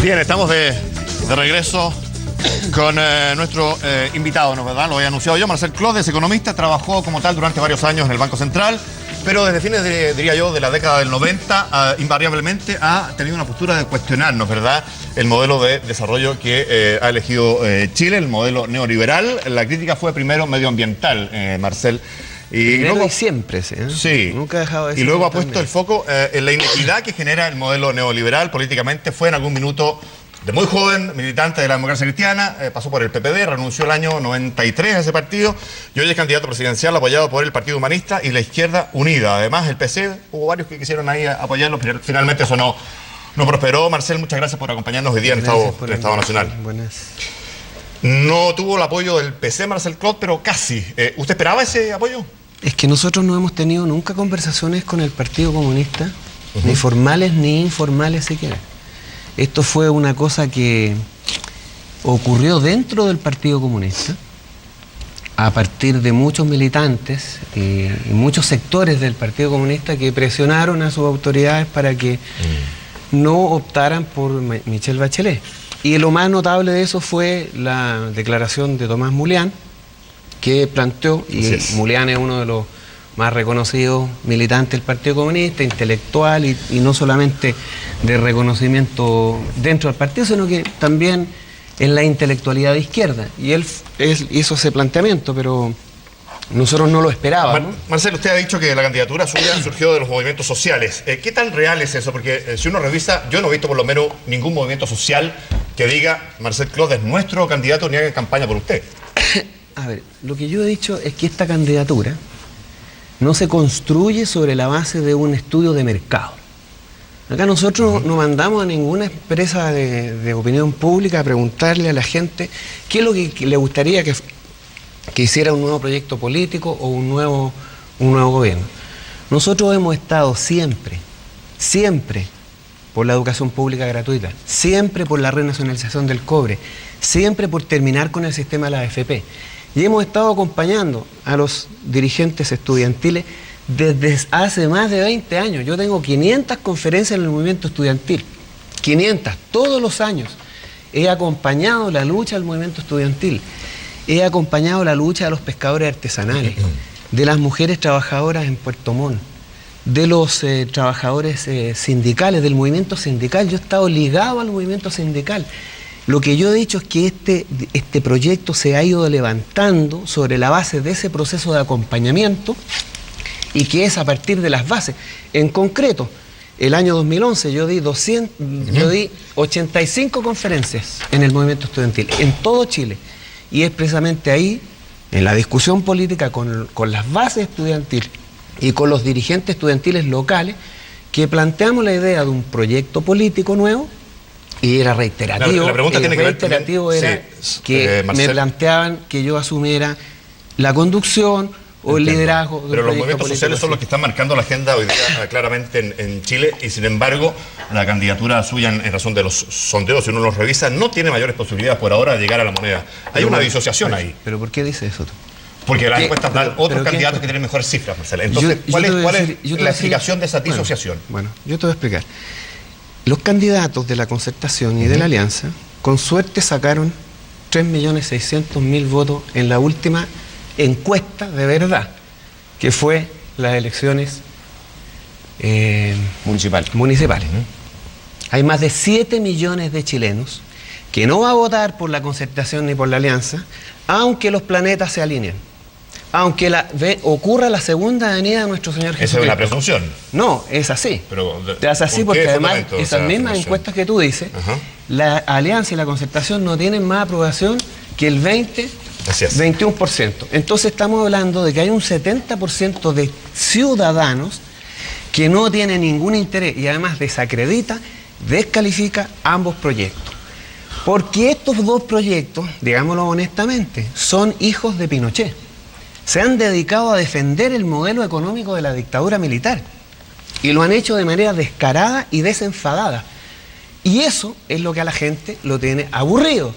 Bien, estamos de regreso con nuestro invitado, ¿no, verdad? Lo había anunciado yo. Marcel Clodes, economista, trabajó como tal durante varios años en el Banco Central, pero desde fines, diría yo, de la década del 90, invariablemente ha tenido una postura de cuestionarnos, ¿verdad?, el modelo de desarrollo que ha elegido Chile, el modelo neoliberal. La crítica fue primero medioambienal, Marcel. Y luego, y siempre, ¿sí? Sí. Nunca ha dejado de ser. Y luego ha puesto el foco en la inequidad que genera el modelo neoliberal políticamente. Fue en algún minuto de muy joven, militante de la democracia cristiana, pasó por el PPD, renunció el año 93 a ese partido, y hoy es candidato presidencial apoyado por el Partido Humanista y la Izquierda Unida. Además, el PC, hubo varios que quisieron ahí apoyarlo, pero finalmente eso no prosperó. Marcel, muchas gracias por acompañarnos hoy día en Estado Nacional. Buenas. No tuvo el apoyo del PC, Marcel Clodes, pero casi. ¿Usted esperaba ese apoyo? Es que nosotros no hemos tenido nunca conversaciones con el Partido Comunista, ni formales ni informales siquiera. Esto fue una cosa que ocurrió dentro del Partido Comunista, a partir de muchos militantes y muchos sectores del Partido Comunista que presionaron a sus autoridades para que no optaran por Michelle Bachelet. Y lo más notable de eso fue la declaración de Tomás Mulián, que planteó, y Mulián es uno de los más reconocidos militantes del Partido Comunista, intelectual y no solamente de reconocimiento dentro del partido, sino que también en la intelectualidad de izquierda. Y él hizo ese planteamiento, pero nosotros no lo esperábamos. Marcelo, usted ha dicho que la candidatura suya surgió de los movimientos sociales. ¿Qué tan real es eso? Porque si uno revisa, yo no he visto por lo menos ningún movimiento social que diga Marcel Clodes es nuestro candidato ni haga campaña por usted. A ver, lo que yo he dicho es que esta candidatura no se construye sobre la base de un estudio de mercado. Acá nosotros no mandamos a ninguna empresa de opinión pública a preguntarle a la gente qué es lo que le gustaría que hiciera un nuevo proyecto político o un nuevo gobierno. Nosotros hemos estado siempre por la educación pública gratuita, siempre por la renacionalización del cobre, siempre por terminar con el sistema de la AFP. Y hemos estado acompañando a los dirigentes estudiantiles desde hace más de 20 años. Yo tengo 500 conferencias en el movimiento estudiantil, 500, todos los años. He acompañado la lucha del movimiento estudiantil, he acompañado la lucha de los pescadores artesanales, de las mujeres trabajadoras en Puerto Montt, de los trabajadores sindicales, del movimiento sindical. Yo he estado ligado al movimiento sindical. Lo que yo he dicho es que este proyecto se ha ido levantando sobre la base de ese proceso de acompañamiento y que es a partir de las bases. En concreto, el año 2011 yo di 85 conferencias en el movimiento estudiantil, en todo Chile. Y es precisamente ahí, en la discusión política con las bases estudiantiles y con los dirigentes estudiantiles locales, que planteamos la idea de un proyecto político nuevo. Y era reiterativo. La pregunta tiene que ver reiterativo era que me planteaban que yo asumiera la conducción o el liderazgo. Pero los movimientos sociales son los que están marcando la agenda hoy día claramente en Chile, y sin embargo la candidatura suya, en razón de los sondeos, si uno los revisa, no tiene mayores posibilidades por ahora de llegar a la moneda. Hay una disociación ahí. ¿Pero por qué dice eso tú? Porque las encuestas dan otros candidatos que tienen mejores cifras, Marcela. Entonces, ¿cuál es la explicación de esa disociación? Bueno, yo te voy a explicar. Los candidatos de la Concertación y de la Alianza, con suerte sacaron 3.600.000 votos en la última encuesta de verdad, que fue las elecciones municipales. Hay más de 7 millones de chilenos que no van a votar por la Concertación ni por la Alianza, aunque los planetas se alineen. Aunque ocurra la segunda venida de nuestro Señor Jesucristo. ¿Eso es una presunción? No, es así. Pero, es así porque además esas mismas encuestas que tú dices, la Alianza y la Concertación no tienen más aprobación que el 21%. Entonces estamos hablando de que hay un 70% de ciudadanos que no tienen ningún interés y además descalifica ambos proyectos. Porque estos dos proyectos, digámoslo honestamente, son hijos de Pinochet. Se han dedicado a defender el modelo económico de la dictadura militar y lo han hecho de manera descarada y desenfadada. Y eso es lo que a la gente lo tiene aburrido.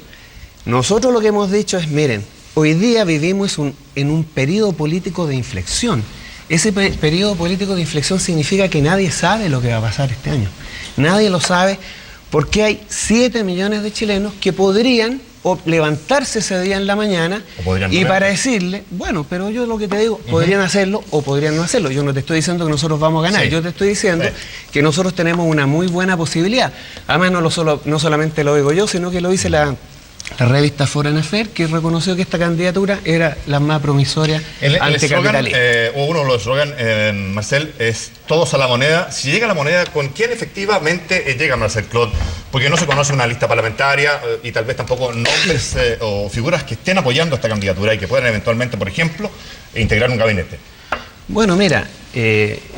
Nosotros lo que hemos dicho es, miren, hoy día vivimos en un periodo político de inflexión. Ese periodo político de inflexión significa que nadie sabe lo que va a pasar este año. Nadie lo sabe Porque hay 7 millones de chilenos que podrían levantarse ese día en la mañana y para decirle, bueno, pero yo lo que te digo, podrían hacerlo o podrían no hacerlo. Yo no te estoy diciendo que nosotros vamos a ganar, yo te estoy diciendo que nosotros tenemos una muy buena posibilidad. Además, no solamente lo digo yo, sino que lo dice la revista Foreign Affairs, que reconoció que esta candidatura era la más promisoria anticapitalista. Uno de los eslogans, Marcel, es todos a la moneda. Si llega la moneda, ¿con quién efectivamente llega Marcel Clot? Porque no se conoce una lista parlamentaria y tal vez tampoco nombres o figuras que estén apoyando esta candidatura y que puedan eventualmente, por ejemplo, integrar un gabinete. Bueno, mira,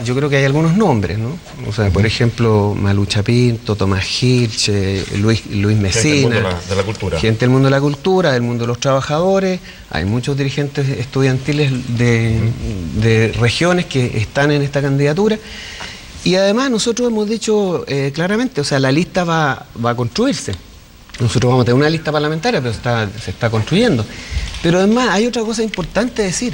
yo creo que hay algunos nombres, ¿no? O sea, por ejemplo, Malucha Pinto, Tomás Hirsch, Luis Mesina. Gente de la cultura. Gente del mundo de la cultura, del mundo de los trabajadores. Hay muchos dirigentes estudiantiles de regiones que están en esta candidatura. Y además nosotros hemos dicho claramente, o sea, la lista va a construirse. Nosotros vamos a tener una lista parlamentaria, pero se está construyendo. Pero además hay otra cosa importante decir.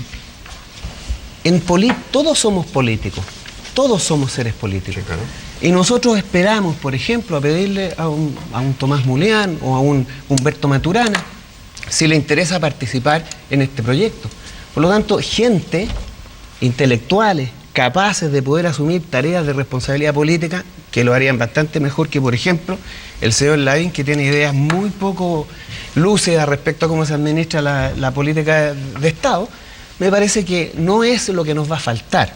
Todos somos políticos, todos somos seres políticos. Sí, claro. Y nosotros esperamos, por ejemplo, a pedirle a un Tomás Muleán o a un Humberto Maturana si le interesa participar en este proyecto. Por lo tanto, gente, intelectuales, capaces de poder asumir tareas de responsabilidad política, que lo harían bastante mejor que, por ejemplo, el señor Lavín, que tiene ideas muy poco lúcidas respecto a cómo se administra la política de Estado. Me parece que no es lo que nos va a faltar.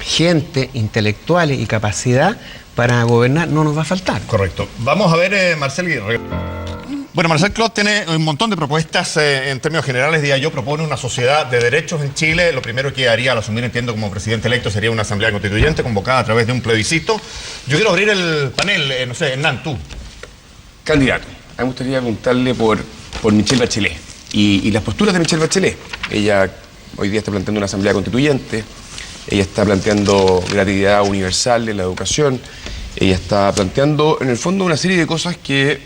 Gente, intelectuales y capacidad para gobernar no nos va a faltar. Correcto. Vamos a ver, Marcel. Bueno, Marcel Clot tiene un montón de propuestas en términos generales. Diría yo, propone una sociedad de derechos en Chile. Lo primero que haría al asumir, entiendo, como presidente electo sería una asamblea constituyente convocada a través de un plebiscito. Yo quiero abrir el panel, no sé, Hernán, tú. Candidato. A mí me gustaría preguntarle por Michelle Bachelet y las posturas de Michelle Bachelet. Ella hoy día está planteando una asamblea constituyente, ella está planteando gratuidad universal en la educación, ella está planteando, en el fondo, una serie de cosas que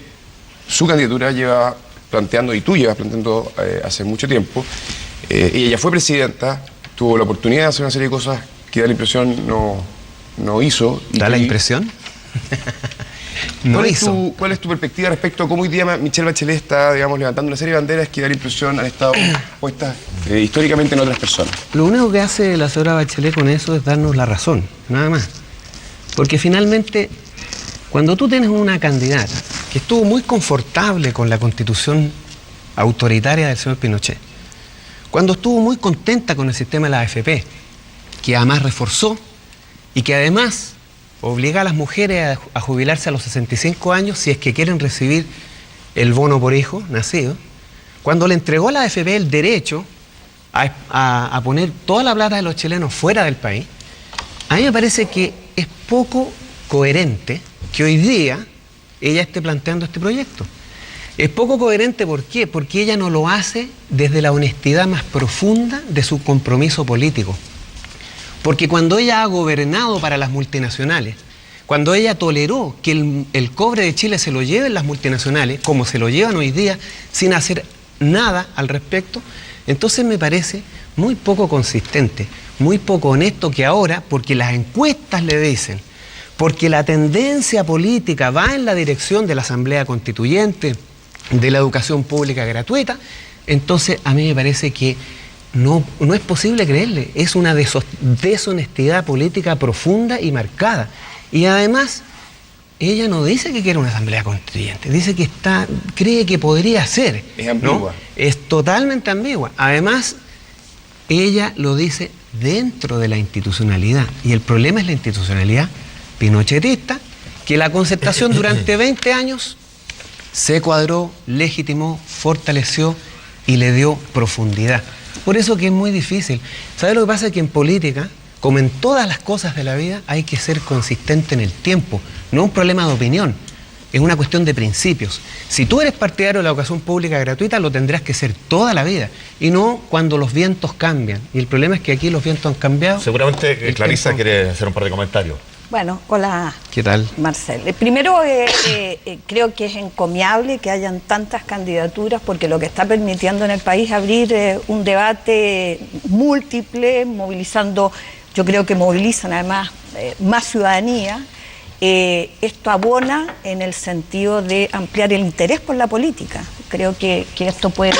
su candidatura lleva planteando y tú llevas planteando hace mucho tiempo. Ella ya fue presidenta, tuvo la oportunidad de hacer una serie de cosas que da la impresión no hizo. ¿Da la impresión? ¿Cuál es tu perspectiva respecto a cómo hoy día Michelle Bachelet está, digamos, levantando una serie de banderas que da la impresión han estado puestas históricamente en otras personas? Lo único que hace la señora Bachelet con eso es darnos la razón, nada más. Porque finalmente, cuando tú tienes una candidata que estuvo muy confortable con la constitución autoritaria del señor Pinochet, cuando estuvo muy contenta con el sistema de la AFP, que además reforzó y que además obliga a las mujeres a jubilarse a los 65 años si es que quieren recibir el bono por hijo nacido, cuando le entregó a la AFP el derecho a poner toda la plata de los chilenos fuera del país, a mí me parece que es poco coherente que hoy día ella esté planteando este proyecto. Es poco coherente, ¿por qué? Porque ella no lo hace desde la honestidad más profunda de su compromiso político. Porque cuando ella ha gobernado para las multinacionales, cuando ella toleró que el cobre de Chile se lo lleven las multinacionales, como se lo llevan hoy día, sin hacer nada al respecto, entonces me parece muy poco consistente, muy poco honesto que ahora, porque las encuestas le dicen, porque la tendencia política va en la dirección de la Asamblea Constituyente, de la educación pública gratuita, entonces a mí me parece que no es posible creerle, es una deshonestidad política profunda y marcada. Y además, ella no dice que quiere una asamblea constituyente, dice que cree que podría ser. Es ambigua. ¿No? Es totalmente ambigua. Además, ella lo dice dentro de la institucionalidad. Y el problema es la institucionalidad pinochetista, que la concertación durante 20 años se cuadró, legitimó, fortaleció y le dio profundidad. Por eso que es muy difícil. ¿Sabes lo que pasa? Que en política, como en todas las cosas de la vida, hay que ser consistente en el tiempo. No es un problema de opinión, es una cuestión de principios. Si tú eres partidario de la educación pública gratuita, lo tendrás que ser toda la vida, y no cuando los vientos cambian. Y el problema es que aquí los vientos han cambiado. Seguramente Clarisa quiere hacer un par de comentarios. Bueno, hola. ¿Qué tal? Marcel. Primero, creo que es encomiable que hayan tantas candidaturas, porque lo que está permitiendo en el país abrir un debate múltiple, movilizando, yo creo que movilizan además más ciudadanía, esto abona en el sentido de ampliar el interés por la política. Creo que esto puede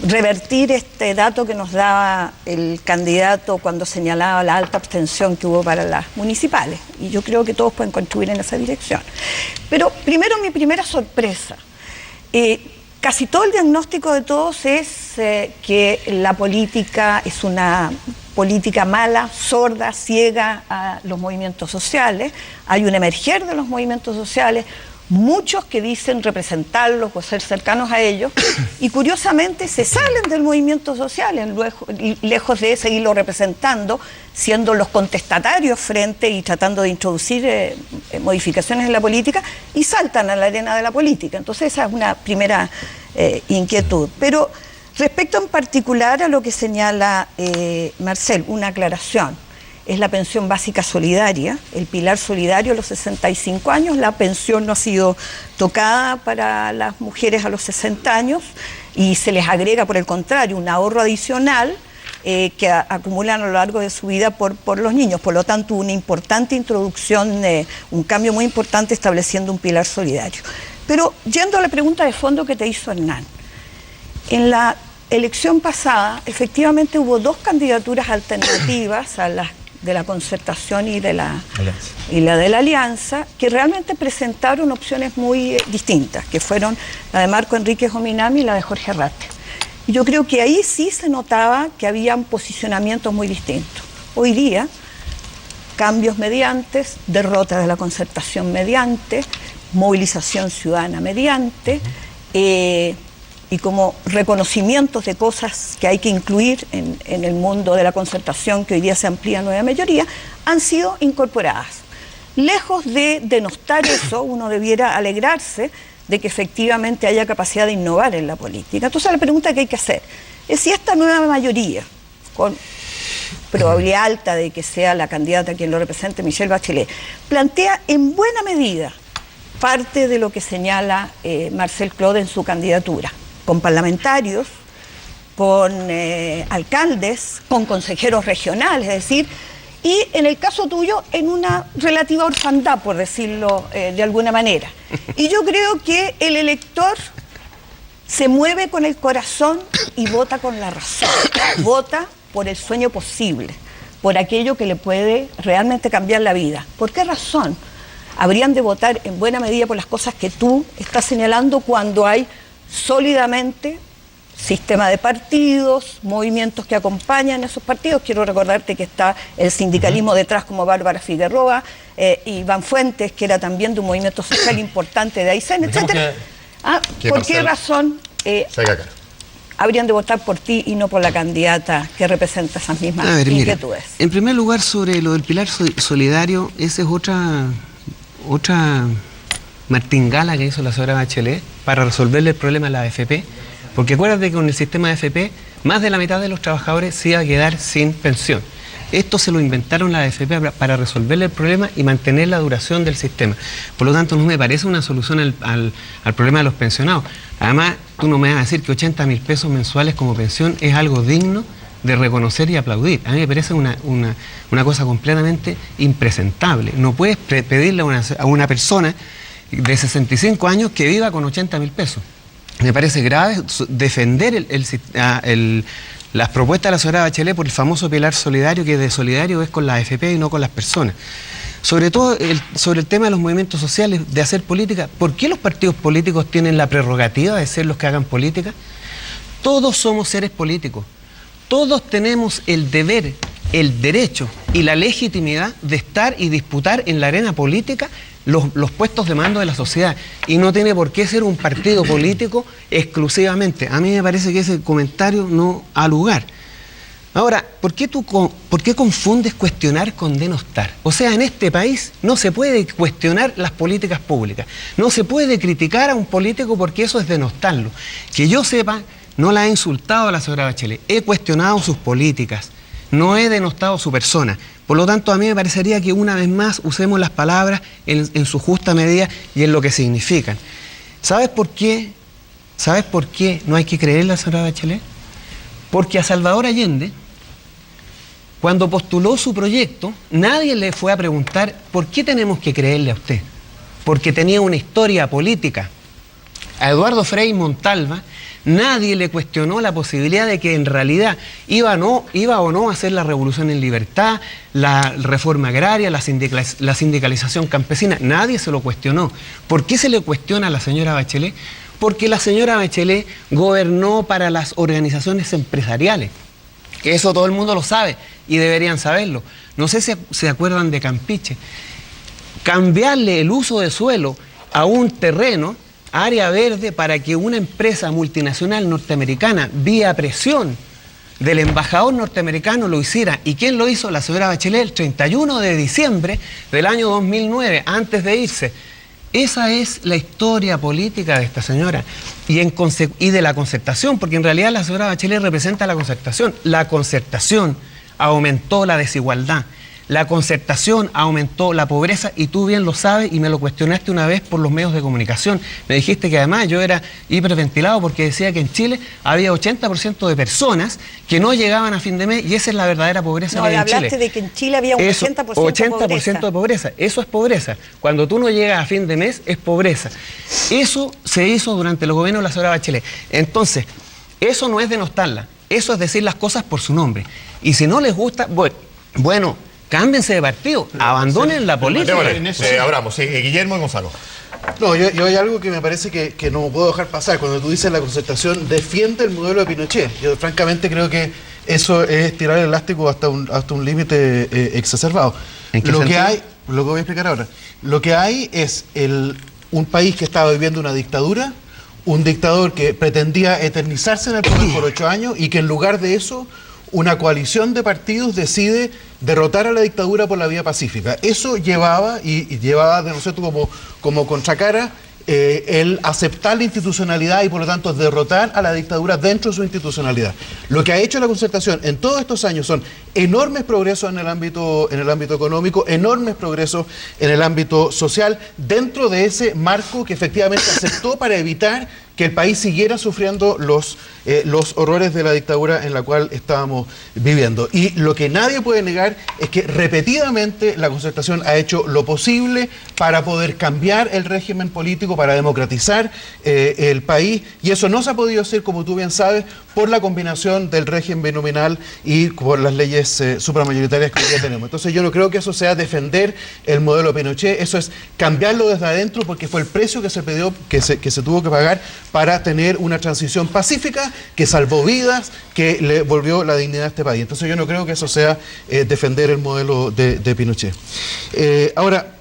revertir este dato que nos daba el candidato cuando señalaba la alta abstención que hubo para las municipales. Y yo creo que todos pueden contribuir en esa dirección. Pero primero, mi primera sorpresa. Casi todo el diagnóstico de todos es que la política es una política mala, sorda, ciega a los movimientos sociales. Hay un emerger de los movimientos sociales, muchos que dicen representarlos o ser cercanos a ellos, y curiosamente se salen del movimiento social, lejos de seguirlo representando, siendo los contestatarios frente y tratando de introducir modificaciones en la política, y saltan a la arena de la política. Entonces esa es una primera inquietud. Pero respecto en particular a lo que señala Marcel, una aclaración. Es la pensión básica solidaria, el pilar solidario a los 65 años. La pensión no ha sido tocada para las mujeres a los 60 años y se les agrega, por el contrario, un ahorro adicional que acumulan a lo largo de su vida por los niños. Por lo tanto, una importante introducción, un cambio muy importante estableciendo un pilar solidario. Pero yendo a la pregunta de fondo que te hizo Hernán, en la elección pasada, efectivamente hubo dos candidaturas alternativas a las de la Concertación y la de la Alianza, que realmente presentaron opciones muy distintas, que fueron la de Marco Enríquez Ominami y la de Jorge Arrate. Y yo creo que ahí sí se notaba que habían posicionamientos muy distintos. Hoy día, cambios mediantes, derrota de la Concertación mediante, movilización ciudadana mediante, y como reconocimientos de cosas que hay que incluir en el mundo de la concertación, que hoy día se amplía a nueva mayoría, han sido incorporadas. Lejos de denostar eso, uno debiera alegrarse de que efectivamente haya capacidad de innovar en la política. Entonces la pregunta que hay que hacer es si esta nueva mayoría, con probabilidad alta de que sea la candidata quien lo represente, Michelle Bachelet, plantea en buena medida parte de lo que señala Marcel Claude en su candidatura, con parlamentarios, con alcaldes, con consejeros regionales, es decir, y en el caso tuyo, en una relativa orfandad, por decirlo de alguna manera. Y yo creo que el elector se mueve con el corazón y vota con la razón, vota por el sueño posible, por aquello que le puede realmente cambiar la vida. ¿Por qué razón habrían de votar en buena medida por las cosas que tú estás señalando cuando hay sólidamente sistema de partidos, movimientos que acompañan a esos partidos? Quiero recordarte que está el sindicalismo detrás, como Bárbara Figueroa, Iván Fuentes, que era también de un movimiento social importante de Aysén, etcétera. ¿Por qué razón habrían de votar por ti y no por la candidata que representa esas mismas inquietudes? Mira, en primer lugar, sobre lo del pilar solidario, esa es otra martingala que hizo la señora Bachelet para resolverle el problema a la AFP, porque acuérdate que con el sistema de AFP más de la mitad de los trabajadores se iba a quedar sin pensión. Esto se lo inventaron la AFP para resolverle el problema y mantener la duración del sistema. Por lo tanto, no me parece una solución al problema de los pensionados. Además, tú no me vas a decir que 80.000 pesos mensuales como pensión es algo digno de reconocer y aplaudir. A mí me parece una cosa completamente impresentable. No puedes pedirle a una persona de 65 años que viva con 80.000 pesos. Me parece grave defender las propuestas de la señora Bachelet por el famoso pilar solidario, que de solidario es con la AFP y no con las personas. Sobre todo sobre el tema de los movimientos sociales, de hacer política. ¿Por qué los partidos políticos tienen la prerrogativa de ser los que hagan política? Todos somos seres políticos. Todos tenemos el deber, el derecho y la legitimidad de estar y disputar en la arena política los puestos de mando de la sociedad, y no tiene por qué ser un partido político exclusivamente. A mí me parece que ese comentario no ha lugar. Ahora, ¿por qué confundes cuestionar con denostar? O sea, en este país no se puede cuestionar las políticas públicas, no se puede criticar a un político porque eso es denostarlo. Que yo sepa, no la he insultado a la señora Bachelet, he cuestionado sus políticas, no he denostado su persona. Por lo tanto, a mí me parecería que una vez más usemos las palabras en su justa medida y en lo que significan. ¿Sabes por qué? ¿Sabes por qué no hay que creer en la señora Bachelet? Porque a Salvador Allende Cuando postuló su proyecto, nadie le fue a preguntar por qué tenemos que creerle a usted. Porque tenía una historia política. A Eduardo Frei Montalva nadie le cuestionó la posibilidad de que en realidad iba o no a hacer la revolución en libertad, la reforma agraria, la sindicalización campesina. Nadie se lo cuestionó. ¿Por qué se le cuestiona a la señora Bachelet? Porque la señora Bachelet gobernó para las organizaciones empresariales. Eso todo el mundo lo sabe y deberían saberlo. No sé si se acuerdan de Campeche. Cambiarle el uso de suelo a un terreno, área verde, para que una empresa multinacional norteamericana, vía presión del embajador norteamericano, lo hiciera. ¿Y quién lo hizo? La señora Bachelet, el 31 de diciembre del año 2009, antes de irse. Esa es la historia política de esta señora y de la concertación, porque en realidad la señora Bachelet representa la concertación. La concertación aumentó la desigualdad. La concertación aumentó la pobreza y tú bien lo sabes y me lo cuestionaste una vez por los medios de comunicación. Me dijiste que además yo era hiperventilado porque decía que en Chile había 80% de personas que no llegaban a fin de mes y esa es la verdadera pobreza que hay en Chile. Hablaste de que en Chile había un 80% de pobreza. Eso es pobreza. Cuando tú no llegas a fin de mes es pobreza. Eso se hizo durante los gobiernos de la señora Bachelet. Entonces, eso no es denostarla. Eso es decir las cosas por su nombre. Y si no les gusta, bueno, cámbiense de partido, abandonen la política. Abramos, Guillermo y Gonzalo. No, yo hay algo que me parece que no puedo dejar pasar. Cuando tú dices la concertación defiende el modelo de Pinochet, yo francamente creo que eso es tirar el elástico hasta un límite exacerbado. Lo que voy a explicar ahora, lo que hay es un país que estaba viviendo una dictadura, un dictador que pretendía eternizarse en el poder por 8 años y que en lugar de eso una coalición de partidos decide derrotar a la dictadura por la vía pacífica. Eso llevaba, y llevaba de nosotros como contracara, el aceptar la institucionalidad y por lo tanto derrotar a la dictadura dentro de su institucionalidad. Lo que ha hecho la concertación en todos estos años son enormes progresos en el ámbito económico, enormes progresos en el ámbito social, dentro de ese marco que efectivamente aceptó para evitar que el país siguiera sufriendo los horrores de la dictadura en la cual estábamos viviendo. Y lo que nadie puede negar es que repetidamente la concertación ha hecho lo posible para poder cambiar el régimen político, para democratizar el país, y eso no se ha podido hacer, como tú bien sabes, por la combinación del régimen binominal y por las leyes supramayoritarias que hoy día tenemos. Entonces yo no creo que eso sea defender el modelo Pinochet, eso es cambiarlo desde adentro, porque fue el precio que se pidió, que se tuvo que pagar para tener una transición pacífica que salvó vidas, que le volvió la dignidad a este país. Entonces yo no creo que eso sea defender el modelo de Pinochet. Ahora,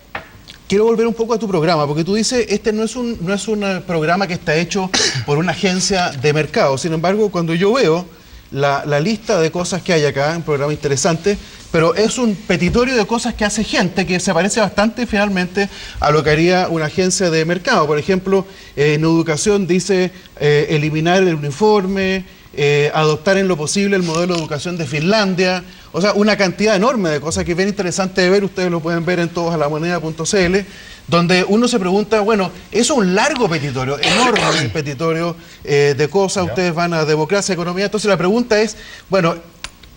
quiero volver un poco a tu programa, porque tú dices, este no es un programa que está hecho por una agencia de mercado. Sin embargo, cuando yo veo la lista de cosas que hay acá, un programa interesante, pero es un petitorio de cosas que hace gente que se parece bastante finalmente a lo que haría una agencia de mercado. Por ejemplo, en educación dice eliminar el uniforme, adoptar en lo posible el modelo de educación de Finlandia. O sea, una cantidad enorme de cosas que es bien interesante de ver. Ustedes lo pueden ver en todosalamoneda.cl, donde uno se pregunta, bueno, eso es un largo petitorio, enorme petitorio de cosas. Ustedes van a democracia, economía. Entonces la pregunta es, bueno,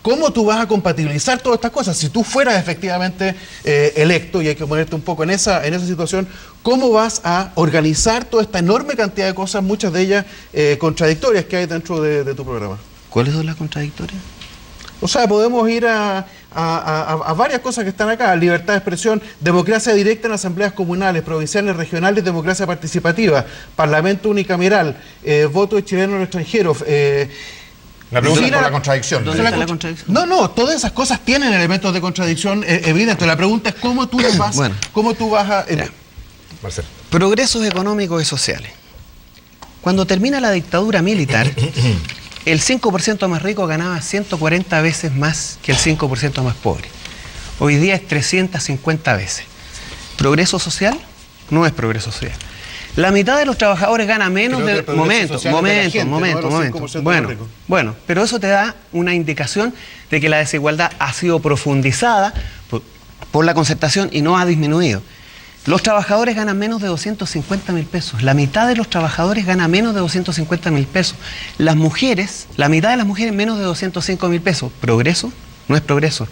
¿cómo tú vas a compatibilizar todas estas cosas? Si tú fueras efectivamente electo, y hay que ponerte un poco en esa situación, ¿cómo vas a organizar toda esta enorme cantidad de cosas, muchas de ellas contradictorias que hay dentro de tu programa? ¿Cuáles son las contradictorias? O sea, podemos ir a varias cosas que están acá: libertad de expresión, democracia directa en asambleas comunales, provinciales, regionales, democracia participativa, parlamento unicameral, voto de chilenos en el extranjero. La pregunta es por la contradicción. ¿Dónde está la contradicción? No, todas esas cosas tienen elementos de contradicción evidentes. La pregunta es cómo tú vas a... Marcelo. Progresos económicos y sociales. Cuando termina la dictadura militar, el 5% más rico ganaba 140 veces más que el 5% más pobre. Hoy día es 350 veces. ¿Progreso social? No es progreso social. La mitad de los trabajadores gana menos de... Momento. Bueno, pero eso te da una indicación de que la desigualdad ha sido profundizada por la concertación y no ha disminuido. Los trabajadores ganan menos de 250.000 pesos. La mitad de los trabajadores gana menos de 250.000 pesos. Las mujeres, la mitad de las mujeres menos de 205.000 pesos. ¿Progreso? no es progreso.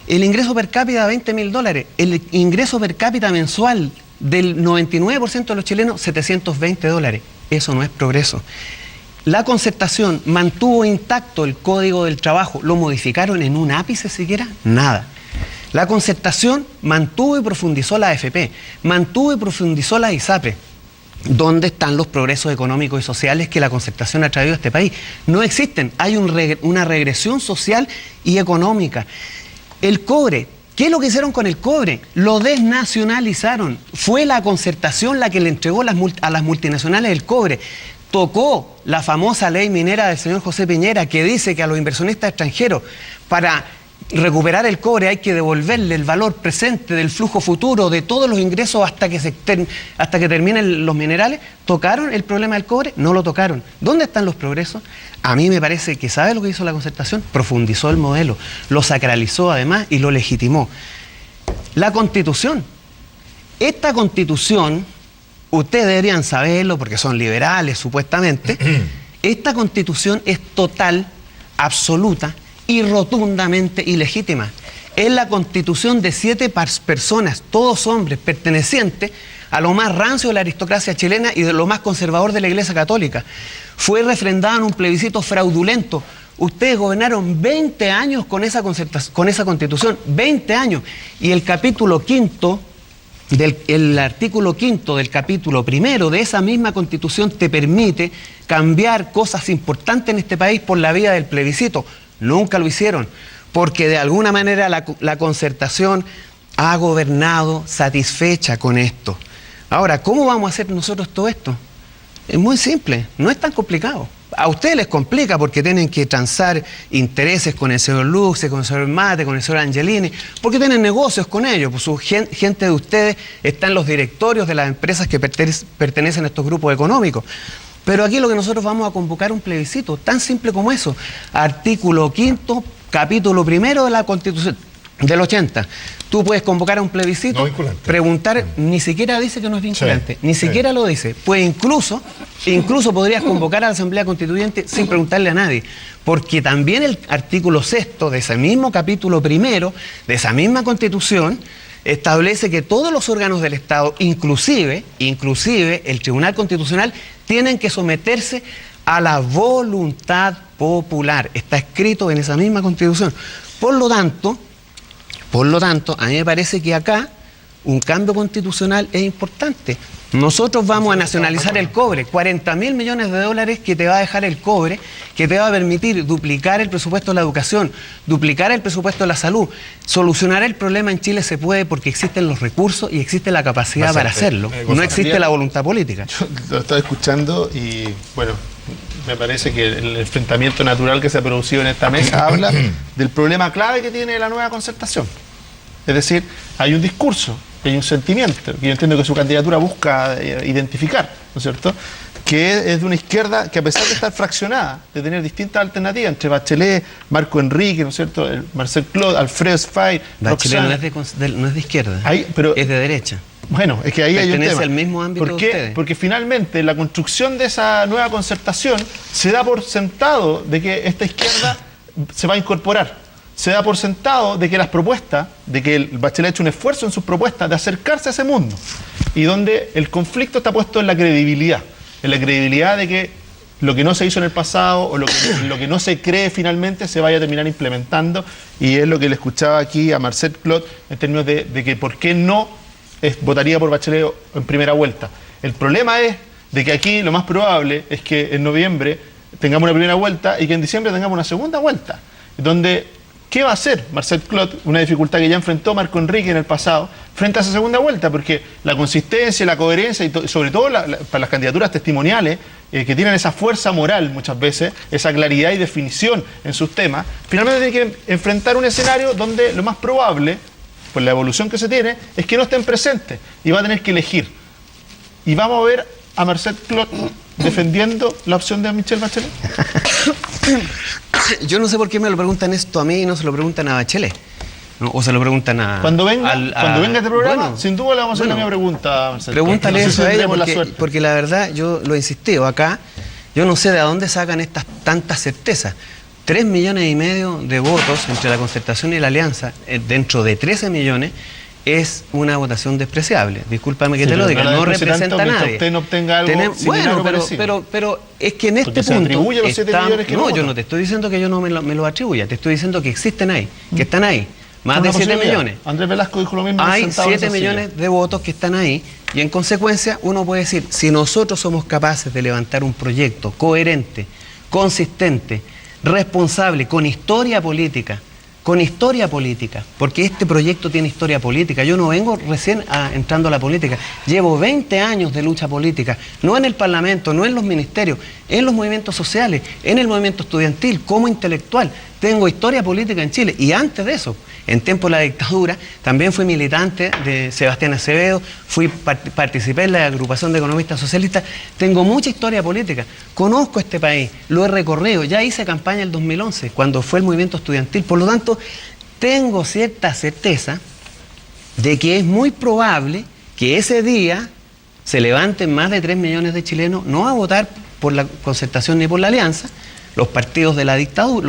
El ingreso per cápita de $20.000, el ingreso per cápita mensual del 99% de los chilenos, $720. Eso no es progreso. La Concertación mantuvo intacto el Código del Trabajo. ¿Lo modificaron en un ápice siquiera? Nada. La Concertación mantuvo y profundizó la AFP, mantuvo y profundizó la ISAPRE. ¿Dónde están los progresos económicos y sociales que la Concertación ha traído a este país? No existen. Hay una regresión social y económica. El cobre, ¿qué es lo que hicieron con el cobre? Lo desnacionalizaron. Fue la Concertación la que le entregó a las multinacionales el cobre. Tocó la famosa ley minera del señor José Piñera, que dice que a los inversionistas extranjeros, para recuperar el cobre hay que devolverle el valor presente del flujo futuro de todos los ingresos hasta que terminen los minerales. ¿Tocaron el problema del cobre? No lo tocaron. ¿Dónde están los progresos? A mí me parece que, ¿sabe lo que hizo la Concertación? Profundizó el modelo, lo sacralizó además y lo legitimó. La Constitución. Esta Constitución, ustedes deberían saberlo porque son liberales supuestamente, esta Constitución es total, absoluta y rotundamente ilegítima. Es la Constitución de 7 personas, todos hombres, pertenecientes a lo más rancio de la aristocracia chilena y de lo más conservador de la Iglesia Católica. Fue refrendada en un plebiscito fraudulento. Ustedes gobernaron 20 años con esa Constitución, 20 años. Y el capítulo quinto, el artículo quinto del capítulo primero de esa misma Constitución te permite cambiar cosas importantes en este país por la vía del plebiscito. Nunca lo hicieron, porque de alguna manera la Concertación ha gobernado satisfecha con esto. Ahora, ¿cómo vamos a hacer nosotros todo esto? Es muy simple, no es tan complicado. A ustedes les complica porque tienen que transar intereses con el señor Luxe, con el señor Mate, con el señor Angelini, porque tienen negocios con ellos. Pues su gente de ustedes está en los directorios de las empresas que pertenecen a estos grupos económicos. Pero aquí lo que nosotros vamos a convocar un plebiscito, tan simple como eso. Artículo 5º, capítulo 1 de la Constitución del 80. Tú puedes convocar a un plebiscito, no vinculante, preguntar, ni siquiera dice que no es vinculante, ni siquiera lo dice. Pues incluso podrías convocar a la Asamblea Constituyente sin preguntarle a nadie, porque también el artículo 6º de ese mismo capítulo 1 de esa misma Constitución establece que todos los órganos del Estado, inclusive el Tribunal Constitucional, tienen que someterse a la voluntad popular. Está escrito en esa misma Constitución. Por lo tanto, a mí me parece que acá un cambio constitucional es importante. Nosotros vamos a nacionalizar el cobre, $40.000 millones que te va a dejar el cobre, que te va a permitir duplicar el presupuesto de la educación, duplicar el presupuesto de la salud. Solucionar el problema en Chile se puede porque existen los recursos y existe la capacidad para hacerlo. No existe la voluntad política. Yo lo estaba escuchando y, bueno, me parece que el enfrentamiento natural que se ha producido en esta mesa habla del problema clave que tiene la nueva Concertación. Es decir, hay un discurso, hay un sentimiento, que yo entiendo que su candidatura busca identificar, ¿no es cierto?, que es de una izquierda que, a pesar de estar fraccionada, de tener distintas alternativas entre Bachelet, Marco Enrique, ¿no es cierto?, Marcel Clod, Alfredo Sfar, Bachelet no es de izquierda, pero es de derecha. Bueno, es que ahí hay un tema. Pertenece al mismo ámbito de ustedes. Porque finalmente la construcción de esa nueva Concertación se da por sentado de que esta izquierda se va a incorporar. Se da por sentado de que las propuestas, de que el Bachelet ha hecho un esfuerzo en sus propuestas de acercarse a ese mundo, y donde el conflicto está puesto en la credibilidad de que lo que no se hizo en el pasado o lo que no se cree finalmente se vaya a terminar implementando, y es lo que le escuchaba aquí a Marcel Clod en términos de que por qué no votaría por Bachelet en primera vuelta. El problema es de que aquí lo más probable es que en noviembre tengamos una primera vuelta y que en diciembre tengamos una segunda vuelta, donde ¿qué va a hacer Marcel Clod? Una dificultad que ya enfrentó Marco Enrique en el pasado, frente a esa segunda vuelta, porque la consistencia, la coherencia y sobre todo para las candidaturas testimoniales, que tienen esa fuerza moral muchas veces, esa claridad y definición en sus temas, finalmente tiene que enfrentar un escenario donde lo más probable, por la evolución que se tiene, es que no estén presentes y va a tener que elegir. Y vamos a ver a Marcel Clod defendiendo la opción de Michelle Bachelet. Yo no sé por qué me lo preguntan esto a mí y no se lo preguntan a Bachelet, ¿no? O se lo preguntan a... Cuando venga este programa, bueno, sin duda le vamos a hacer la misma pregunta, Marcelo. Pregúntale eso a ella, porque la verdad, yo lo he insistido acá, yo no sé de dónde sacan tantas certezas. 3,5 millones de votos entre la Concertación y la Alianza, dentro de 13 millones, es una votación despreciable. Discúlpame que Sí, te lo pero diga, no la no desprecia representa tanto a mientras nadie. usted no obtenga algo similar o parecido. pero es que en este Porque se punto atribuye los 7 millones que no, no yo votan. no te estoy diciendo que yo no me lo atribuya, te estoy diciendo que existen ahí, que están ahí, más Una de 7 posibilidad. millones. Andrés Velasco dijo lo mismo. Hay sentado en 7 esa silla. millones de votos que están ahí y en consecuencia uno puede decir, si nosotros somos capaces de levantar un proyecto coherente, consistente, responsable, con historia política, porque este proyecto tiene historia política. Yo no vengo recién entrando a la política, llevo 20 años de lucha política, no en el Parlamento, no en los ministerios, en los movimientos sociales, en el movimiento estudiantil, como intelectual. Tengo historia política en Chile y antes de eso, en tiempo de la dictadura, también fui militante de Sebastián Acevedo, participé en la agrupación de economistas socialistas, tengo mucha historia política, conozco este país, lo he recorrido, ya hice campaña el 2011, cuando fue el movimiento estudiantil, por lo tanto, tengo cierta certeza de que es muy probable que ese día se levanten más de 3 millones de chilenos no a votar por la Concertación ni por la Alianza, los partidos de la dictadura,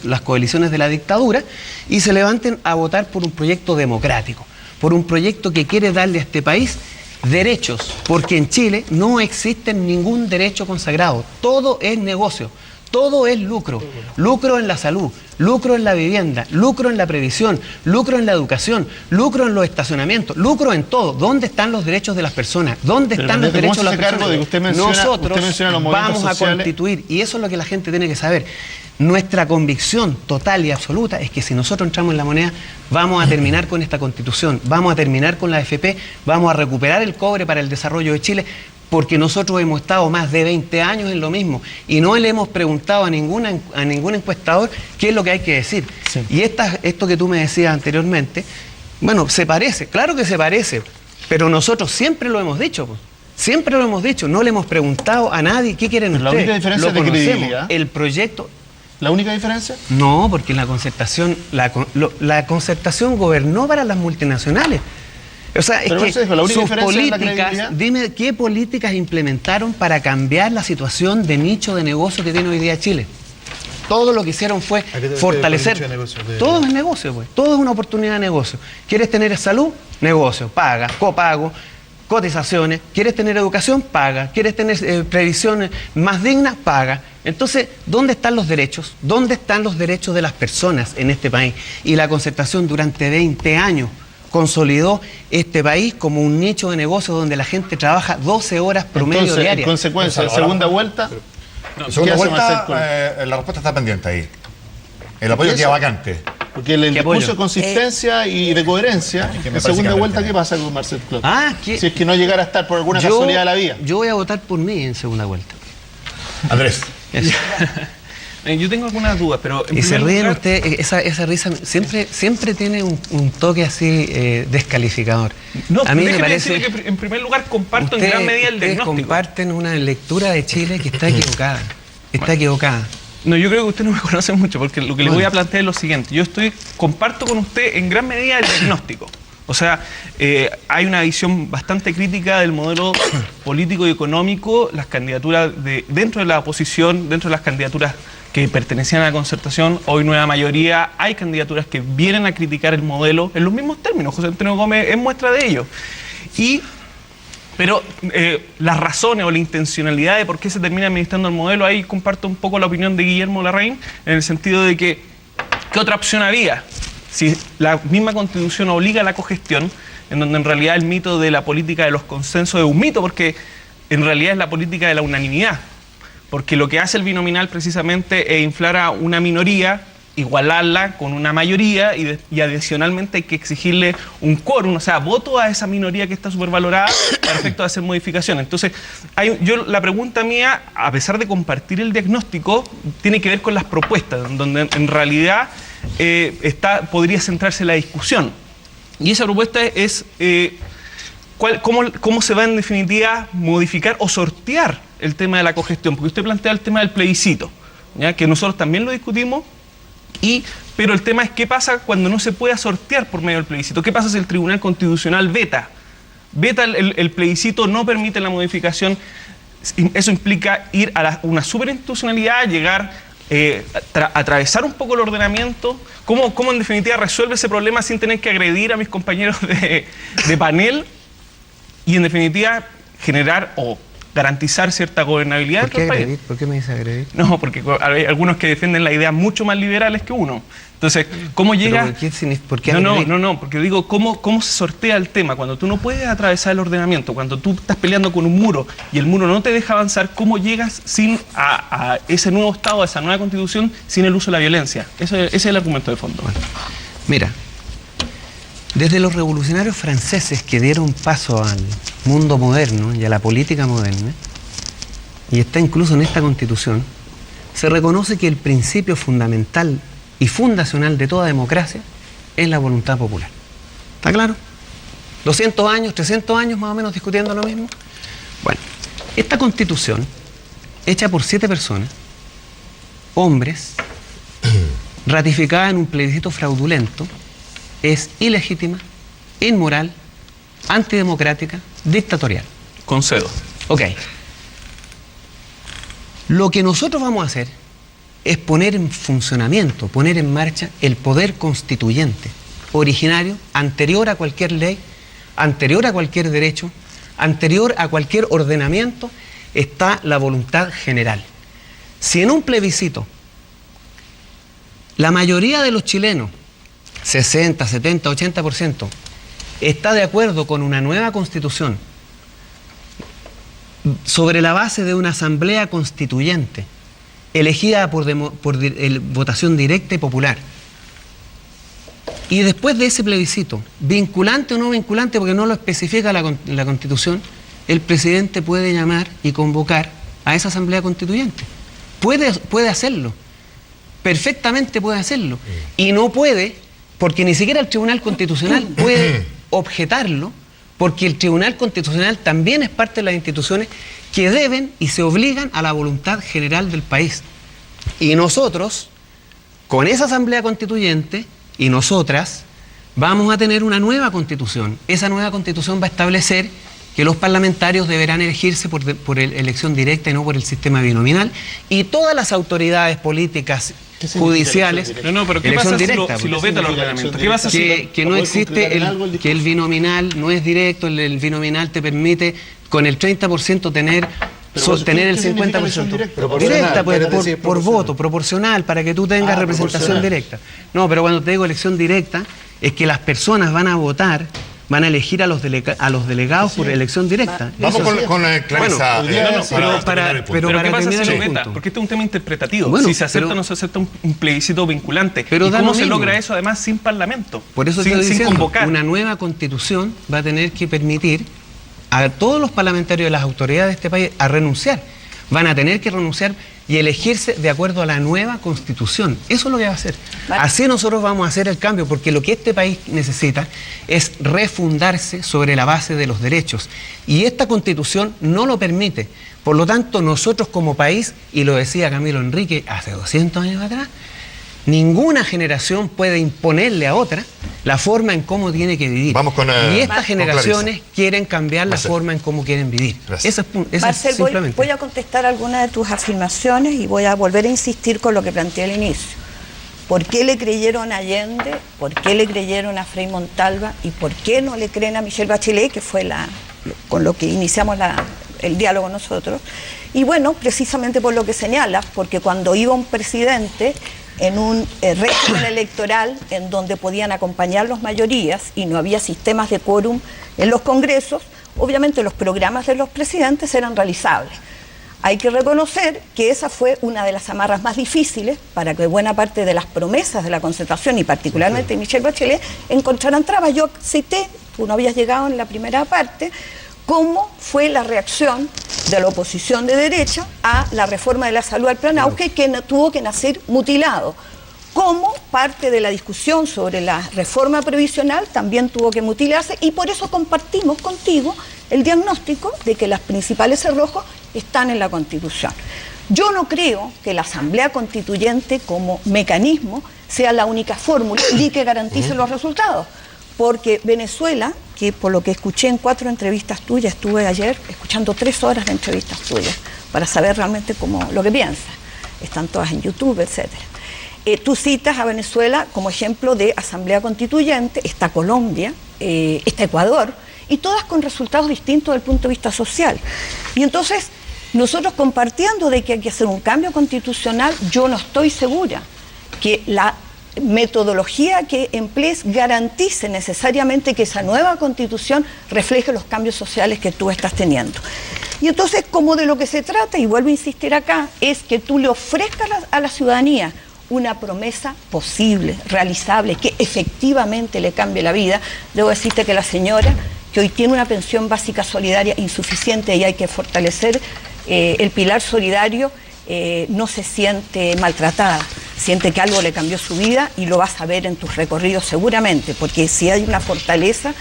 las coaliciones de la dictadura, y se levanten a votar por un proyecto democrático, por un proyecto que quiere darle a este país derechos, porque en Chile no existe ningún derecho consagrado, todo es negocio. Todo es lucro, lucro en la salud, lucro en la vivienda, lucro en la previsión, lucro en la educación, lucro en los estacionamientos, lucro en todo. ¿Dónde están los derechos de las personas? ¿Dónde están los derechos de las personas? De que usted menciona, Nosotros menciona los movimientos vamos a sociales. constituir, y eso es lo que la gente tiene que saber. Nuestra convicción total y absoluta es que si nosotros entramos en la moneda, vamos a terminar con esta constitución, vamos a terminar con la AFP, vamos a recuperar el cobre para el desarrollo de Chile, porque nosotros hemos estado más de 20 años en lo mismo y no le hemos preguntado a ningún encuestador qué es lo que hay que decir. Sí. Y esto que tú me decías anteriormente, bueno, se parece, claro que se parece, pero nosotros siempre lo hemos dicho, pues. Siempre lo hemos dicho, no le hemos preguntado a nadie qué quieren Pero la ustedes. única diferencia Lo es de conocemos, credibilidad. el proyecto. ¿La única diferencia? No, porque la concertación, la concertación gobernó para las multinacionales. O sea, Pero es eso que dijo, la única sus diferencia es la políticas, credibilidad. dime qué políticas implementaron para cambiar la situación de nicho de negocio que tiene hoy día Chile. Todo lo que hicieron fue ¿A qué te refieres fortalecer. con nicho de negocio? Todo es negocio, pues. Todo es una oportunidad de negocio. ¿Quieres tener salud? Negocio. Paga, copago, cotizaciones. ¿Quieres tener educación? Paga. ¿Quieres tener previsión más digna? Paga. Entonces, ¿dónde están los derechos? ¿Dónde están los derechos de las personas en este país? Y la Concertación durante 20 años consolidó este país como un nicho de negocio donde la gente trabaja 12 horas promedio Entonces, en diarias. consecuencia, segunda vuelta. Segunda ¿qué hace vuelta, Marcel la respuesta está pendiente ahí. El apoyo ¿Eso? queda vacante. Porque el ¿Qué discurso apoyo? de consistencia y de coherencia, que me en parece segunda que vuelta, no ¿qué pasa con Marcel Clot? ¿Qué? Si es que no llegara a estar por alguna casualidad de la vida. Yo voy a votar por mí en segunda vuelta. Andrés. Eso. Yo tengo algunas dudas, pero en Y se primer ríen lugar- ustedes, esa risa siempre tiene un toque así descalificador. No, a mí me déjeme parece decirle que en primer lugar comparto en gran medida el ustedes diagnóstico. comparten una lectura de Chile que está equivocada. Está equivocada. No, yo creo que usted no me conoce mucho, porque lo que le voy a plantear es lo siguiente. Comparto con usted en gran medida el diagnóstico. O sea, hay una visión bastante crítica del modelo político y económico, las candidaturas dentro de la oposición, dentro de las candidaturas que pertenecían a la concertación, hoy nueva mayoría, hay candidaturas que vienen a criticar el modelo en los mismos términos. José Antonio Gómez es muestra de ello. Pero las razones o la intencionalidad de por qué se termina administrando el modelo, ahí comparto un poco la opinión de Guillermo Larraín, en el sentido de que, ¿qué otra opción había? Si la misma Constitución obliga a la cogestión, en donde en realidad el mito de la política de los consensos es un mito, porque en realidad es la política de la unanimidad, porque lo que hace el binominal precisamente es inflar a una minoría, igualarla con una mayoría y adicionalmente hay que exigirle un quórum, o sea, voto a esa minoría que está supervalorada para efecto de hacer modificaciones. Entonces, la pregunta mía, a pesar de compartir el diagnóstico, tiene que ver con las propuestas, donde en realidad podría centrarse la discusión. Y esa propuesta es cómo se va en definitiva modificar o sortear el tema de la cogestión, porque usted plantea el tema del plebiscito, ¿ya? Que nosotros también lo discutimos. Pero el tema es qué pasa cuando no se pueda sortear por medio del plebiscito. ¿Qué pasa si el Tribunal Constitucional veta el plebiscito, no permite la modificación? Eso implica ir a una superinstitucionalidad, llegar atravesar un poco el ordenamiento, cómo en definitiva resuelve ese problema sin tener que agredir a mis compañeros de panel y en definitiva generar o garantizar cierta gobernabilidad ¿Por qué del país. agredir? ¿Por qué me dice agredir? No, porque hay algunos que defienden las ideas mucho más liberales que uno. Entonces, ¿cómo llega...? ¿Por qué agredir? No, porque digo, ¿cómo se sortea el tema? Cuando tú no puedes atravesar el ordenamiento, cuando tú estás peleando con un muro y el muro no te deja avanzar, ¿cómo llegas a ese nuevo Estado, a esa nueva Constitución, sin el uso de la violencia? Ese es el argumento de fondo. Bueno, mira, desde los revolucionarios franceses que dieron paso al mundo moderno y a la política moderna, y está incluso en esta Constitución, se reconoce que el principio fundamental y fundacional de toda democracia es la voluntad popular. ¿Está claro? 200 años, 300 años más o menos discutiendo lo mismo. Bueno, esta Constitución, hecha por 7 personas, hombres, ratificada en un plebiscito fraudulento, es ilegítima, inmoral, antidemocrática, dictatorial. Concedo. Ok. Lo que nosotros vamos a hacer es poner en funcionamiento, poner en marcha el poder constituyente, originario, anterior a cualquier ley, anterior a cualquier derecho, anterior a cualquier ordenamiento, está la voluntad general. Si en un plebiscito la mayoría de los chilenos, 60, 70, 80%, está de acuerdo con una nueva constitución sobre la base de una asamblea constituyente elegida por votación directa y popular, y después de ese plebiscito, vinculante o no vinculante, porque no lo especifica la Constitución, el presidente puede llamar y convocar a esa asamblea constituyente. Puede hacerlo, perfectamente puede hacerlo, y no puede, porque ni siquiera el Tribunal Constitucional puede objetarlo, porque el Tribunal Constitucional también es parte de las instituciones que deben y se obligan a la voluntad general del país. Y nosotros, con esa Asamblea Constituyente, y nosotras, vamos a tener una nueva Constitución. Esa nueva Constitución va a establecer que los parlamentarios deberán elegirse por elección directa y no por el sistema binominal, y todas las autoridades políticas judiciales, No, pero ¿qué pasa si lo veta el ordenamiento? ¿Qué pasa que no existe que el binominal no es directo, el binominal te permite con el 30% tener el 50%. Directa, pues, por voto, proporcional, para que tú tengas representación directa. No, pero cuando te digo elección directa, es que las personas van a votar, van a elegir a los delegados por elección directa. Vamos con Clarisa. Pero ¿qué pasa si lo veta? Porque este es un tema interpretativo. Bueno, si se acepta o no se acepta un plebiscito vinculante. Pero ¿Y cómo se mismo. logra eso además sin parlamento? Por eso sin diciendo, convocar. una nueva constitución va a tener que permitir a todos los parlamentarios de las autoridades de este país a renunciar. Van a tener que renunciar y elegirse de acuerdo a la nueva constitución. Eso es lo que va a hacer. Así nosotros vamos a hacer el cambio, porque lo que este país necesita es refundarse sobre la base de los derechos. Y esta constitución no lo permite. Por lo tanto, nosotros como país, y lo decía Camilo Enrique hace 200 años atrás, ninguna generación puede imponerle a otra la forma en cómo tiene que vivir. Y estas generaciones quieren cambiar la forma en cómo quieren vivir. Eso es Marcel, simplemente. voy a contestar algunas de tus afirmaciones y voy a volver a insistir con lo que planteé al inicio. ¿Por qué le creyeron a Allende? ¿Por qué le creyeron a Frei Montalva? ¿Y por qué no le creen a Michelle Bachelet, que fue con lo que iniciamos el diálogo nosotros? Y bueno, precisamente por lo que señalas, porque cuando iba un presidente en un régimen electoral en donde podían acompañar las mayorías y no había sistemas de quórum en los congresos, obviamente los programas de los presidentes eran realizables. Hay que reconocer que esa fue una de las amarras más difíciles para que buena parte de las promesas de la Concertación y particularmente Michelle Bachelet encontraran trabas. Yo cité, tú no habías llegado en la primera parte, cómo fue la reacción de la oposición de derecha a la reforma de la salud al plan Auge, que tuvo que nacer mutilado. Como parte de la discusión sobre la reforma previsional también tuvo que mutilarse, y por eso compartimos contigo el diagnóstico de que los principales cerrojos están en la Constitución. Yo no creo que la Asamblea Constituyente como mecanismo sea la única fórmula y que garantice los resultados, porque Venezuela, que por lo que escuché en 4 entrevistas tuyas, estuve ayer escuchando 3 horas de entrevistas tuyas para saber realmente lo que piensas. están todas en YouTube, etcétera. Tú citas a Venezuela como ejemplo de asamblea constituyente, está Colombia, está Ecuador, y todas con resultados distintos desde el punto de vista social. Y entonces, nosotros compartiendo de que hay que hacer un cambio constitucional, yo no estoy segura que la metodología que emplees garantice necesariamente que esa nueva constitución refleje los cambios sociales que tú estás teniendo. Y entonces, como de lo que se trata, y vuelvo a insistir acá, es que tú le ofrezcas a la ciudadanía una promesa posible, realizable, que efectivamente le cambie la vida. Debo decirte que la señora, que hoy tiene una pensión básica solidaria insuficiente y hay que fortalecer el pilar solidario, no se siente maltratada, siente que algo le cambió su vida y lo vas a ver en tus recorridos seguramente, porque si hay una fortaleza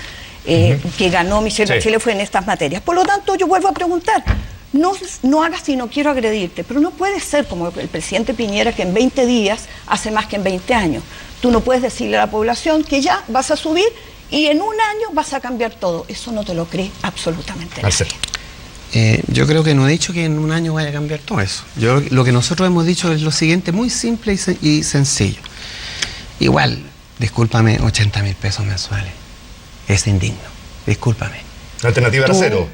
que ganó Michelle Bachelet fue en estas materias. Por lo tanto, yo vuelvo a preguntar, no hagas si no quiero agredirte, pero no puede ser como el presidente Piñera, que en 20 días hace más que en 20 años. Tú no puedes decirle a la población que ya vas a subir y en un año vas a cambiar todo. Eso no te lo cree absolutamente nadie. Yo creo que no he dicho que en un año vaya a cambiar todo eso. Lo que nosotros hemos dicho es lo siguiente, muy simple y sencillo. Igual, discúlpame, 80.000 pesos mensuales. Es indigno, discúlpame. La alternativa era cero.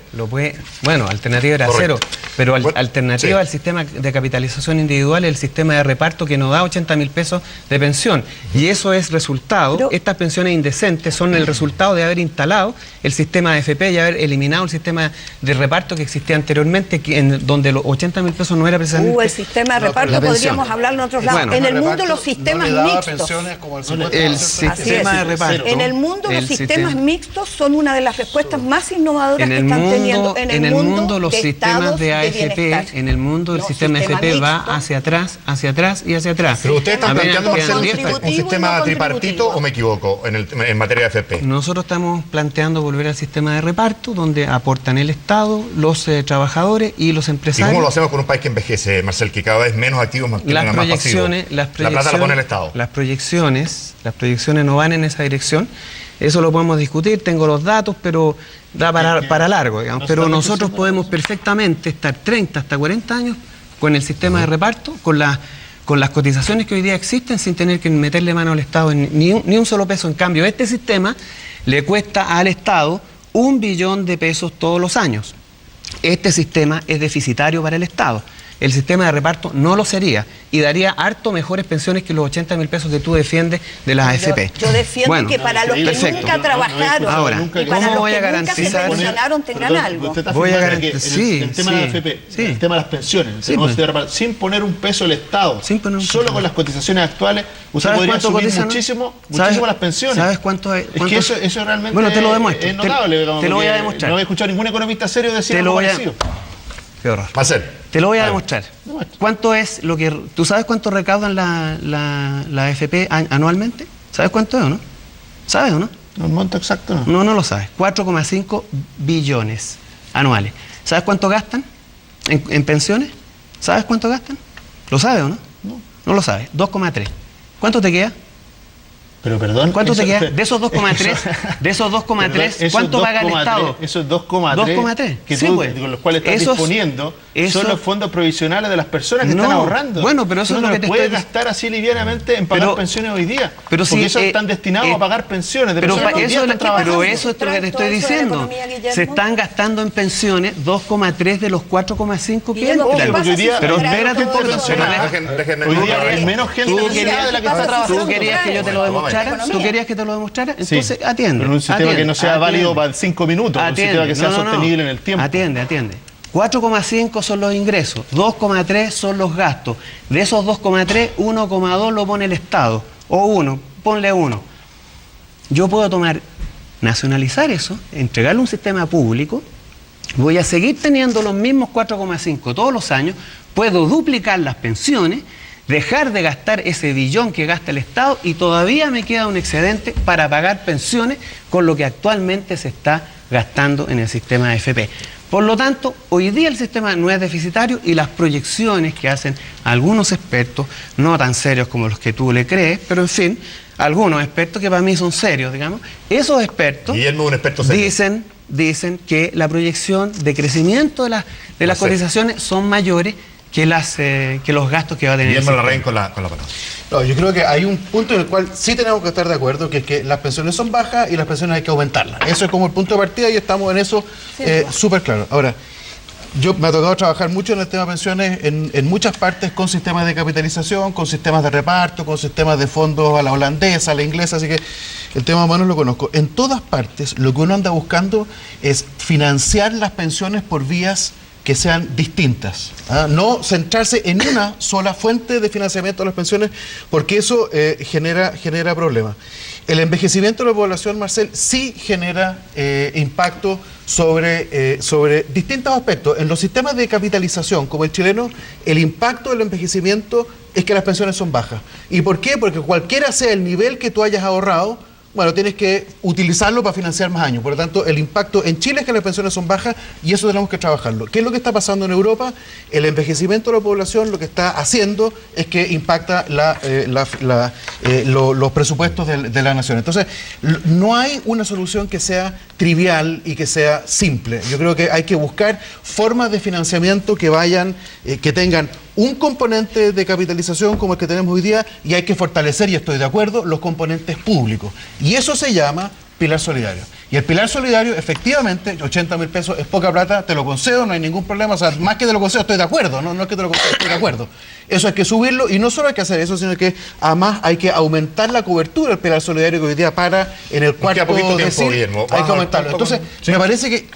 Bueno, alternativa era cero, pero alternativa al sistema de capitalización individual es el sistema de reparto que nos da 80.000 pesos de pensión. Y eso es resultado, estas pensiones indecentes son el resultado de haber instalado el sistema de AFP y haber eliminado el sistema de reparto que existía anteriormente, donde los 80.000 pesos no era precisamente... el sistema de reparto podríamos hablar en otros lados. En el mundo los sistemas mixtos. El sistema de reparto. En el mundo los sistemas mixtos son una de las respuestas más innovadoras que están teniendo en el mundo los sistemas de AFP, en el mundo el sistema AFP va hacia atrás y hacia atrás. Pero ustedes están planteando, Marcelo, un sistema tripartito, ¿o me equivoco en materia de AFP? Nosotros estamos planteando volver al sistema de reparto, donde aportan el Estado, los trabajadores y los empresarios. ¿Y cómo lo hacemos con un país que envejece, Marcel, que cada vez menos activos, más pasivos? La plata la pone el Estado. Las proyecciones no van en esa dirección. Eso lo podemos discutir, tengo los datos, pero da para largo, digamos. Pero nosotros podemos perfectamente estar 30 hasta 40 años con el sistema de reparto, con las cotizaciones que hoy día existen, sin tener que meterle mano al Estado ni un solo peso. En cambio, este sistema le cuesta al Estado 1 billón de pesos todos los años. Este sistema es deficitario para el Estado. El sistema de reparto no lo sería y daría harto mejores pensiones que los 80.000 pesos que tú defiendes de las AFP. Yo defiendo que para los que nunca trabajaron ahora, y para los que nunca se pensionaron tengan algo. Voy a garantizar que el tema de la AFP, el tema de las pensiones, sin poner un peso el Estado, solo con las cotizaciones actuales, usted podría subir muchísimo las pensiones. ¿Sabes cuánto es? Es que eso realmente te lo demuestro. Es notable. Te lo voy a demostrar. No he escuchado a ningún economista serio decir algo parecido. Qué horror. Marcel. Te lo voy a demostrar. ¿Cuánto es lo que... ¿Tú sabes cuánto recaudan la AFP anualmente? ¿Sabes cuánto es o no? ¿Sabes o no? El monto exacto no. No lo sabes. 4,5 billones anuales. ¿Sabes cuánto gastan en pensiones? ¿Sabes cuánto gastan? ¿Lo sabes o no? No lo sabes. 2,3. ¿Cuánto te queda? Pero perdón. ¿Cuánto te queda? De esos 2,3, ¿cuánto paga el Estado? Esos 2,3 que tú, con los cuales estás disponiendo son los fondos provisionales de las personas que están ahorrando. Bueno, pero eso es lo que te puedes gastar así livianamente en pagar pensiones hoy día. Pero porque esos están destinados a pagar pensiones de personas que eso es lo que te estoy diciendo. Se están gastando en pensiones 2,3 de los 4,5 que entran. Pero espérate un poco. Hoy día hay menos gente de la que está trabajando. ¿Tú querías que yo te lo demostrara? ¿Tú querías que te lo demostrara? Entonces atiende. Pero un sistema que no sea válido para 5 minutos, un sistema que sea sostenible en el tiempo. Atiende. 4,5 son los ingresos, 2,3 son los gastos. De esos 2,3, 1,2 lo pone el Estado. O 1, ponle 1. Yo puedo nacionalizar eso, entregarle un sistema público, voy a seguir teniendo los mismos 4,5 todos los años, puedo duplicar las pensiones, dejar de gastar ese billón que gasta el Estado y todavía me queda un excedente para pagar pensiones con lo que actualmente se está gastando en el sistema de AFP. Por lo tanto, hoy día el sistema no es deficitario y las proyecciones que hacen algunos expertos, no tan serios como los que tú le crees, pero en fin, algunos expertos que para mí son serios, digamos, esos expertos Guillermo es un experto serio. dicen que la proyección de crecimiento de las cotizaciones son mayores que los gastos que va a tener. Guillermo Larraín con la palabra. No, yo creo que hay un punto en el cual sí tenemos que estar de acuerdo, que es que las pensiones son bajas y las pensiones hay que aumentarlas. Eso es como el punto de partida y estamos en eso súper claro. Ahora, yo me ha tocado trabajar mucho en el tema de pensiones en muchas partes con sistemas de capitalización, con sistemas de reparto, con sistemas de fondos a la holandesa, a la inglesa, así que el tema más o menos lo conozco. En todas partes lo que uno anda buscando es financiar las pensiones por vías que sean distintas, no centrarse en una sola fuente de financiamiento de las pensiones, porque eso genera problemas. El envejecimiento de la población, Marcel, sí genera impacto sobre distintos aspectos. En los sistemas de capitalización, como el chileno, el impacto del envejecimiento es que las pensiones son bajas. ¿Y por qué? Porque cualquiera sea el nivel que tú hayas ahorrado, bueno, tienes que utilizarlo para financiar más años. Por lo tanto, el impacto en Chile es que las pensiones son bajas y eso tenemos que trabajarlo. ¿Qué es lo que está pasando en Europa? El envejecimiento de la población lo que está haciendo es que impacta los presupuestos de la nación. Entonces, no hay una solución que sea trivial y que sea simple. Yo creo que hay que buscar formas de financiamiento que tengan un componente de capitalización como el que tenemos hoy día, y hay que fortalecer, y estoy de acuerdo, los componentes públicos. Y eso se llama pilar solidario. Y el pilar solidario, efectivamente, 80.000 pesos es poca plata, te lo concedo, no hay ningún problema. O sea, más que te lo concedo, estoy de acuerdo, no es que te lo concedo, estoy de acuerdo. Eso hay que subirlo, y no solo hay que hacer eso, sino que además hay que aumentar la cobertura del pilar solidario que hoy día en el cuarto decil, Guillermo. Hay que aumentarlo. Entonces, ¿sí? me parece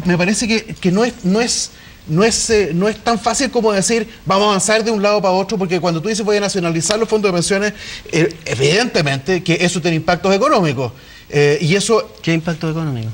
que no es tan fácil como decir vamos a avanzar de un lado para otro, porque cuando tú dices voy a nacionalizar los fondos de pensiones, evidentemente que eso tiene impactos económicos. Y eso, ¿qué impacto económico?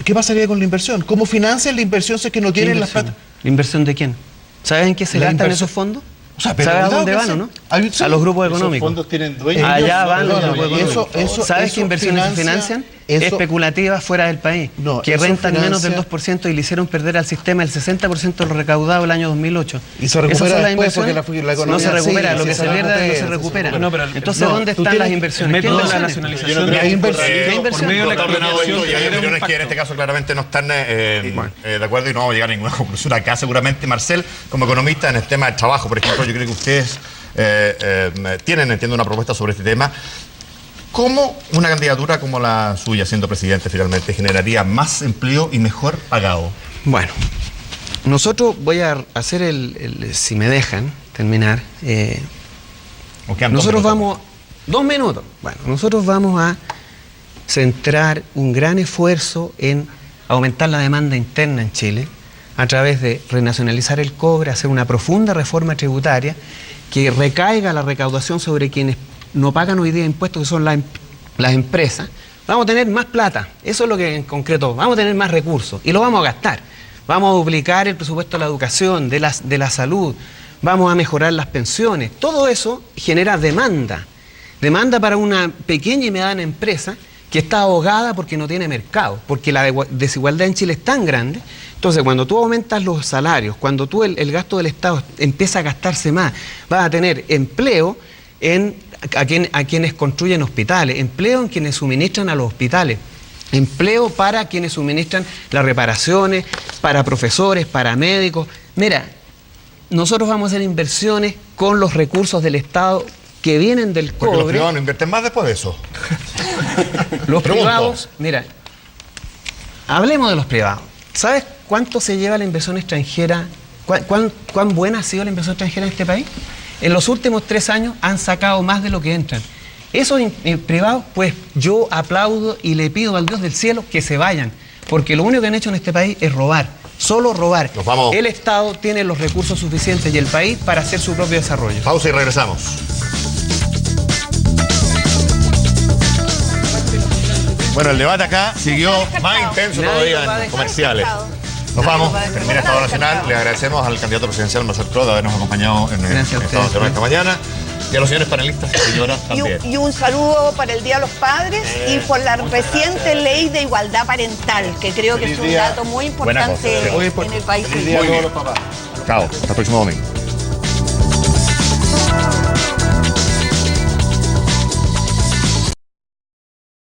¿Qué pasaría con la inversión? ¿Cómo financian la inversión si es que no tienen las plata? ¿La inversión de quién? ¿Saben en qué se gastan esos fondos? O sea, ¿sabes a dónde van o no? Sí. A los grupos económicos. Esos fondos tienen dueños. Allá van los grupos eso, económicos. ¿Sabes qué inversiones se financian? Especulativas fuera del país, que rentan menos del 2% y le hicieron perder al sistema el 60% de lo recaudado el año 2008. Y se recupera son las después inversiones. porque la economía no se recupera, sigue, lo que se pierde no se recupera. Entonces, ¿dónde están las inversiones? El ¿Qué método de la inversiones? nacionalización ¿Qué inversión? por medio de la ordenado esto, y hay genera un opiniones que en este caso claramente no están de acuerdo, y no vamos a llegar a ninguna conclusión acá. Seguramente, Marcel, como economista en el tema del trabajo, por ejemplo, yo creo que ustedes entiendo, una propuesta sobre este tema. ¿Cómo una candidatura como la suya, siendo presidente finalmente, generaría más empleo y mejor pagado? Bueno, nosotros voy a hacer si me dejan terminar, nosotros vamos... 2 minutos. Bueno, nosotros vamos a centrar un gran esfuerzo en aumentar la demanda interna en Chile a través de renacionalizar el cobre, hacer una profunda reforma tributaria que recaiga la recaudación sobre quienes no pagan hoy día impuestos, que son las empresas. Vamos a tener más plata, eso es lo que en concreto, vamos a tener más recursos y lo vamos a gastar. Vamos a duplicar el presupuesto de la educación, de la salud, vamos a mejorar las pensiones. Todo eso genera demanda para una pequeña y mediana empresa que está ahogada porque no tiene mercado, porque la desigualdad en Chile es tan grande. Entonces, cuando tú aumentas los salarios, cuando tú el gasto del Estado empieza a gastarse más, vas a tener empleo a quienes construyen hospitales, empleo en quienes suministran a los hospitales, empleo para quienes suministran las reparaciones, para profesores, para médicos. Mira, nosotros vamos a hacer inversiones con los recursos del Estado que vienen del cobre. Porque los privados no invierten más después de eso. Los privados, mira, hablemos de los privados. ¿Sabes cuánto se lleva la inversión extranjera? ¿Cuán buena ha sido la inversión extranjera en este país? En los últimos 3 años han sacado más de lo que entran. Esos privados, pues yo aplaudo y le pido al Dios del cielo que se vayan, porque lo único que han hecho en este país es robar, solo robar. Nos vamos. El Estado tiene los recursos suficientes y el país para hacer su propio desarrollo. Pausa y regresamos. Bueno, el debate acá siguió más intenso todavía en comerciales. Nos vamos, termina Estado Nacional. Le agradecemos al candidato presidencial Marcel Clod de habernos acompañado en el Estado Nacional esta mañana. Y a los señores panelistas y señoras también. Y un saludo para el Día de los Padres y por la reciente ley de igualdad parental, que creo que es un dato muy importante en el país. Chao, hasta el próximo domingo.